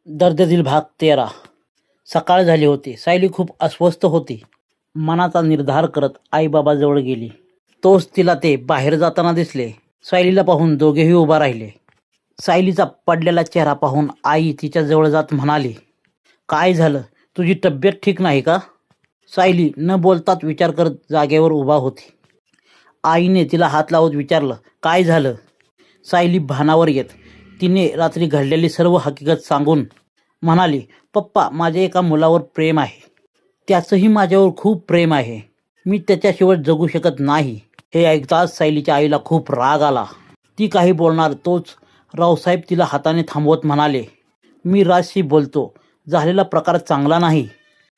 दर्द भाग 13. सकाळ झाली होती. सायली खूप अस्वस्थ होती. मनाचा निर्धार करत आईबाबाजवळ गेली. तोच तिला ते बाहेर जाताना दिसले. सायलीला पाहून दोघेही उभा राहिले. सायलीचा पडलेला चेहरा पाहून आई तिच्या जवळ जात म्हणाली, काय झालं? तुझी तब्येत ठीक नाही का? सायली न बोलताच विचार करत जागेवर उभा होती. आईने तिला हात लावत विचारलं, काय झालं? सायली भानावर येत तिने रात्री घडलेली सर्व हकीकत सांगून म्हणाली, पप्पा, माझे एका मुलावर प्रेम आहे. त्याचंही माझ्यावर खूप प्रेम आहे. मी त्याच्याशिवाय जगू शकत नाही. हे ऐकताच सायलीच्या आईला खूप राग आला. ती काही बोलणार तोच रावसाहेब तिला हाताने थांबवत म्हणाले, मी राजशी बोलतो. झालेला प्रकार चांगला नाही.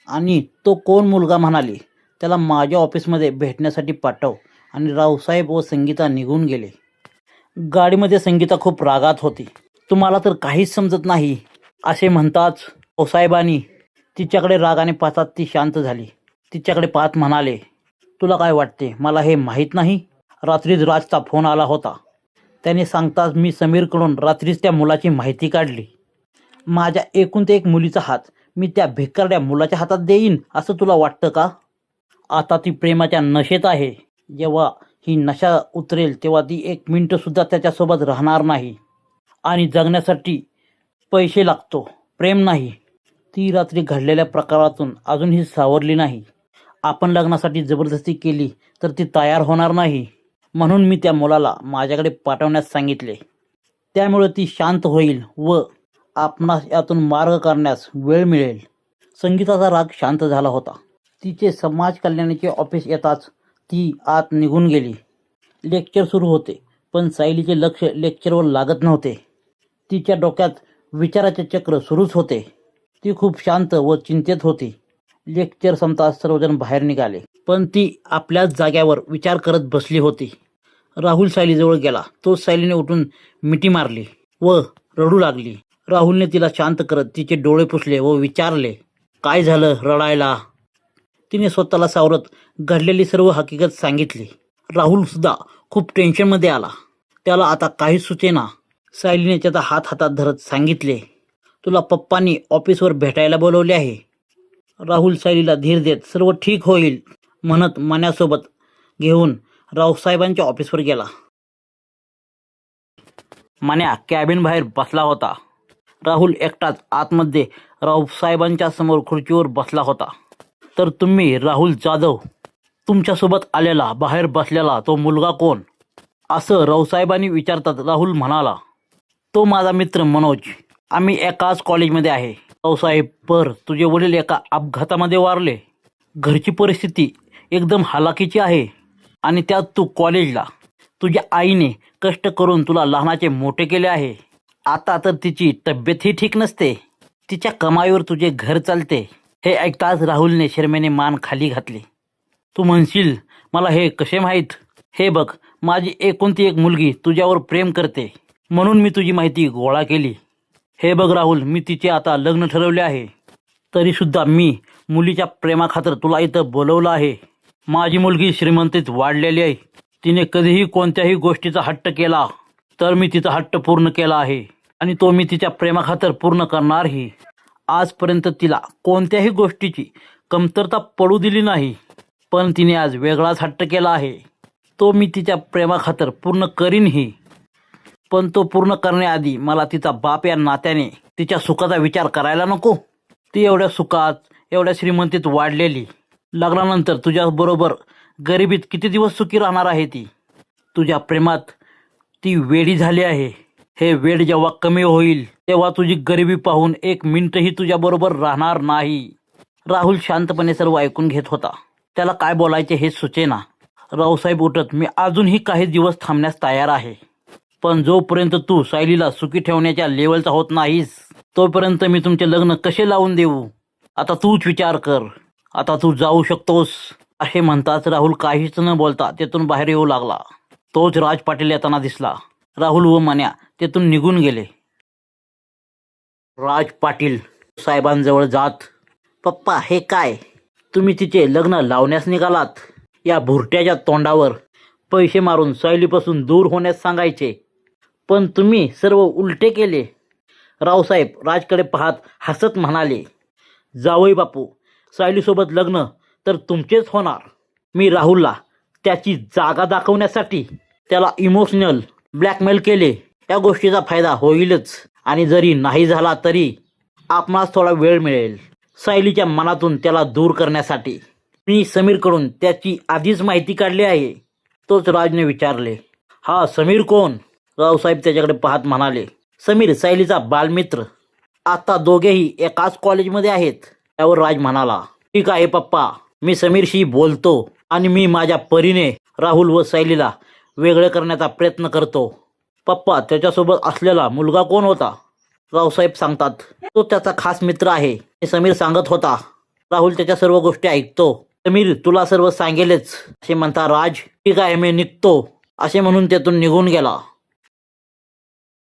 आणि तो कोण मुलगा? म्हणाली, त्याला माझ्या ऑफिसमध्ये भेटण्यासाठी पाठव. आणि रावसाहेब व संगीता निघून गेले. गाडीमध्ये संगीता खूप रागात होती. तुम्हाला तर काहीच समजत नाही असे म्हणताच रावसाहेबांनी तिच्याकडे रागाने पाहतात ती शांत झाली. तिच्याकडे पाहत म्हणाले, तुला काय वाटते मला हे माहीत नाही? रात्रीच राजचा फोन आला होता. त्याने सांगताच मी समीरकडून रात्रीच त्या मुलाची माहिती काढली. माझ्या एकूण ते एक मुलीचा हात मी त्या भिकारड्या मुलाच्या हातात देईन असं तुला वाटतं का? आता ती प्रेमाच्या नशेत आहे. जेव्हा ही नशा उतरेल तेव्हा ती एक मिनिटसुद्धा त्याच्यासोबत राहणार नाही. आणि जगण्यासाठी पैसे लागतो, प्रेम नाही. ती रात्री घडलेल्या प्रकारातून अजूनही सावरली नाही. आपण लग्नासाठी जबरदस्ती केली तर ती तयार होणार नाही. म्हणून मी त्या मुलाला माझ्याकडे पाठवण्यास सांगितले. त्यामुळे ती शांत होईल व आपणास यातून मार्ग काढण्यास वेळ मिळेल. संगीताचा राग शांत झाला होता. तिचे समाज कल्याणाचे ऑफिस येताच ती आत निघून गेली. लेक्चर सुरू होते पण सायलीचे लक्ष लेक्चरवर लागत नव्हते. तिच्या डोक्यात विचाराचे चक्र सुरूच होते. ती खूप शांत व चिंतेत होती. लेक्चर संपताच सर्वजण बाहेर निघाले पण ती आपल्याच जाग्यावर विचार करत बसली होती. राहुल सायलीजवळ गेला. तो सायलीने उठून मिठी मारली व रडू लागली. राहुलने तिला शांत करत तिचे डोळे पुसले व विचारले, काय झालं रडायला? तिने स्वतःला सावरत घडलेली सर्व हकीकत सांगितली. राहुल सुद्धा खूप टेन्शनमध्ये आला. त्याला आता काहीच सुचेना. सायलीने त्याचा हात हातात धरत सांगितले, तुला पप्पांनी ऑफिसवर भेटायला बोलवले आहे. राहुल सायलीला धीर देत सर्व ठीक होईल म्हणत मन्यासोबत घेऊन रावसाहेबांच्या ऑफिसवर गेला. मन्या कॅबिन बाहेर बसला होता. राहुल एकटाच आतमध्ये रावसाहेबांच्या समोर खुर्चीवर बसला होता. तर तुम्ही राहुल जाधव, तुमच्यासोबत आलेला बाहेर बसलेला तो मुलगा कोण? असं रावसाहेबांनी विचारतात राहुल म्हणाला, तो माझा मित्र मनोज. आम्ही एकाच कॉलेजमध्ये आहे. रावसाहेब, पर तुझे वडील एका अपघातामध्ये वारले. घरची परिस्थिती एकदम हालाकीची आहे आणि त्यात तू कॉलेजला. तुझ्या आईने कष्ट करून तुला लहानाचे मोठे केले आहे. आता तर तिची तब्येतही ठीक नसते. तिच्या कमाईवर तुझे घर चालते. हे ऐकताच राहुलने शर्मेने मान खाली घातली. तू म्हणशील मला हे कसे माहीत? हे बघ, माझी एकुलती एक मुलगी तुझ्यावर प्रेम करते म्हणून मी तुझी माहिती गोळा केली. हे बघ राहुल, मी तिचे आता लग्न ठरवले आहे. तरीसुद्धा मी मुलीच्या प्रेमाखातर तुला इथं बोलवलं आहे. माझी मुलगी श्रीमंतीत वाढलेली आहे. तिने कधीही कोणत्याही गोष्टीचा हट्ट केला तर मी तिचा हट्ट पूर्ण केला आहे आणि तो मी तिच्या प्रेमाखातर पूर्ण करणारही. आजपर्यंत तिला कोणत्याही गोष्टीची कमतरता पडू दिली नाही. पण तिने आज वेगळाच हट्ट केला आहे. तो मी तिच्या प्रेमाखातर पूर्ण करीनही. पण तो पूर्ण करण्याआधी मला तिचा बाप या नात्याने तिच्या सुखाचा विचार करायला नको? ती एवढ्या सुखात, एवढ्या श्रीमंतीत वाढलेली. लग्नानंतर तुझ्याबरोबर गरिबीत किती दिवस सुखी राहणार आहे ती? तुझ्या प्रेमात ती वेडी झाली आहे. हे वेड जेव्हा कमी होईल तेव्हा तुझी गरिबी पाहून एक मिनिटही तुझ्याबरोबर राहणार नाही. राहुल शांतपणे सर्व ऐकून घेत होता. त्याला काय बोलायचे हे सुचेना. रावसाहेब उठत, मी अजूनही काही दिवस थांबण्यास तयार आहे. पण जोपर्यंत तू सायलीला सुखी ठेवण्याच्या लेवलचा होत नाहीस तोपर्यंत मी तुमचे लग्न कसे लावून देऊ? आता तूच विचार कर. आता तू जाऊ शकतोस. असे म्हणताच राहुल काहीच न बोलता तेथून बाहेर येऊ लागला. तोच राज पाटील येताना दिसला. राहुल व मन्या तेथून निघून गेले. राज पाटील साहेबांजवळ जात, पप्पा, हे काय? तुम्ही तिचे लग्न लावण्यास निघालात. या भुरट्याच्या तोंडावर पैसे मारून सायलीपासून दूर होण्यास सांगायचे. पण तुम्ही सर्व उलटे केले. रावसाहेब राजकडे पाहत हसत म्हणाले, जावई बापू, सायलीसोबत लग्न तर तुमचेच होणार. मी राहुलला त्याची जागा दाखवण्यासाठी त्याला इमोशनल ब्लॅकमेल केले. या गोष्टीचा फायदा होईलच, आणि जरी नाही झाला तरी आपणास थोडा वेळ मिळेल सायलीच्या मनातून त्याला दूर करण्यासाठी. मी समीरकडून त्याची आधीच माहिती काढली आहे. तोच राजने विचारले, हा समीर कोण? रावसाहेब त्याच्याकडे पाहत म्हणाले, समीर सायलीचा बालमित्र. आता दोघेही एकाच कॉलेजमध्ये आहेत. त्यावर राज म्हणाला, ठीक आहे पप्पा, मी समीरशी बोलतो आणि मी माझ्या परीने राहुल व सायलीला वेगळे करण्याचा प्रयत्न करतो. पप्पा, त्याच्यासोबत असलेला मुलगा कोण होता? रावसाहेब सांगतात, तो त्याचा खास मित्र आहे. समीर सांगत होता. राहुल त्याच्या सर्व गोष्टी ऐकतो. समीर तुला सर्व सांगेलच असे म्हणता राज, ठीक आहे मी निघतो असे म्हणून त्यातून निघून गेला.